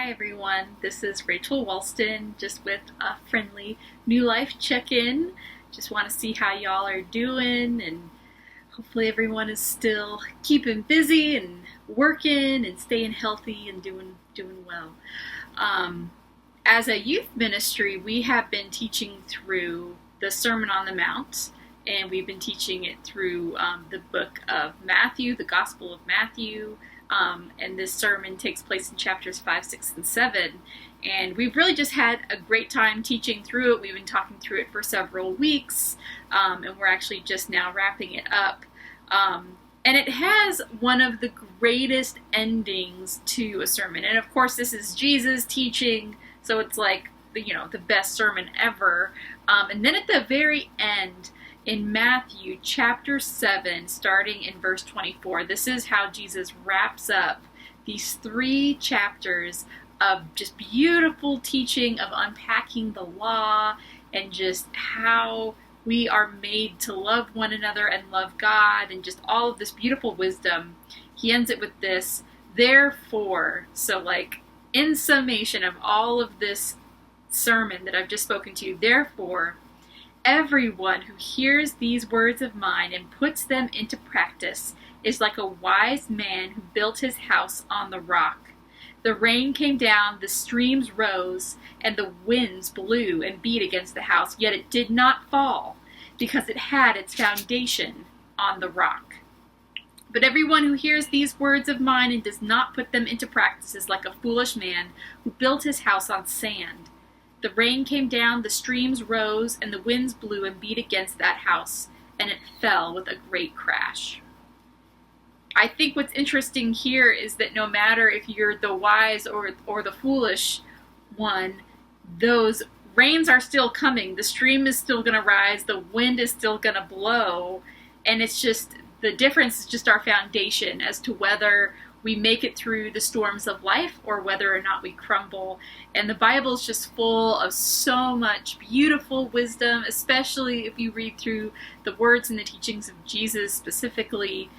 Hi everyone, this is Rachel Walston, just with a friendly New Life check-in. Just want to see how y'all are doing, and hopefully everyone is still keeping busy and working and staying healthy and doing well. As a youth ministry, we have been teaching through the Sermon on the Mount, and we've been teaching it through the book of Matthew, the Gospel of Matthew. And this sermon takes place in chapters 5, 6, and 7. And we've really just had a great time teaching through it. We've been talking through it for several weeks, and we're actually just now wrapping it up. And it has one of the greatest endings to a sermon. And of course, this is Jesus teaching, so it's like, the best sermon ever. And then at the very end, in Matthew chapter 7, starting in verse 24, this is how Jesus wraps up these 3 chapters of just beautiful teaching of unpacking the law and just how we are made to love one another and love God and just all of this beautiful wisdom. He ends it with this, therefore, so like in summation of all of this sermon that I've just spoken to you, therefore, everyone who hears these words of mine and puts them into practice is like a wise man who built his house on the rock. The rain came down, the streams rose, and the winds blew and beat against the house, yet it did not fall, because it had its foundation on the rock. But everyone who hears these words of mine and does not put them into practice is like a foolish man who built his house on sand. The rain came down, the streams rose, and the winds blew and beat against that house, and it fell with a great crash. I think what's interesting here is that no matter if you're the wise or the foolish one, those rains are still coming. The stream is still going to rise. The wind is still going to blow. And it's just, the difference is just our foundation as to whether we make it through the storms of life or whether or not we crumble. And the Bible is just full of so much beautiful wisdom, especially if you read through the words and the teachings of Jesus specifically.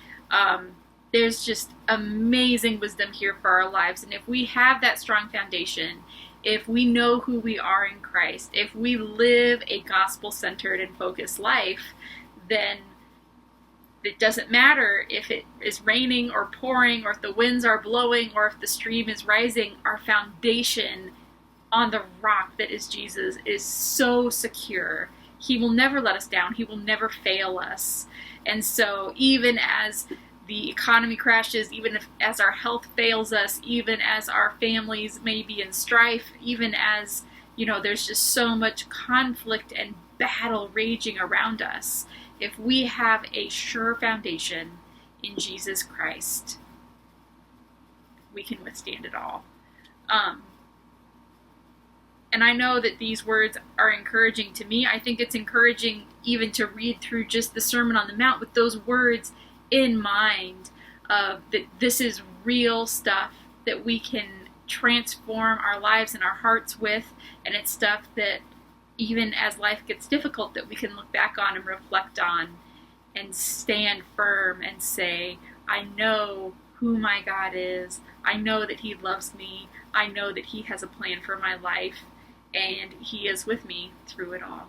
There's just amazing wisdom here for our lives. And if we have that strong foundation, if we know who we are in Christ, if we live a gospel-centered and focused life, then it doesn't matter if it is raining or pouring or if the winds are blowing or if the stream is rising. Our foundation on the rock that is Jesus is so secure. He will never let us down. He will never fail us. And so even as the economy crashes, even as our health fails us, even as our families may be in strife, even as, there's just so much conflict and battle raging around us, if we have a sure foundation in Jesus Christ, we can withstand it all. And I know that these words are encouraging to me. I think it's encouraging even to read through just the Sermon on the Mount with those words in mind, that this is real stuff that we can transform our lives and our hearts with, and it's stuff that even as life gets difficult, that we can look back on and reflect on and stand firm and say, I know who my God is. I know that He loves me. I know that He has a plan for my life, and He is with me through it all.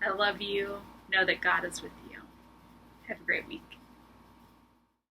I love you. Know that God is with you. Have a great week.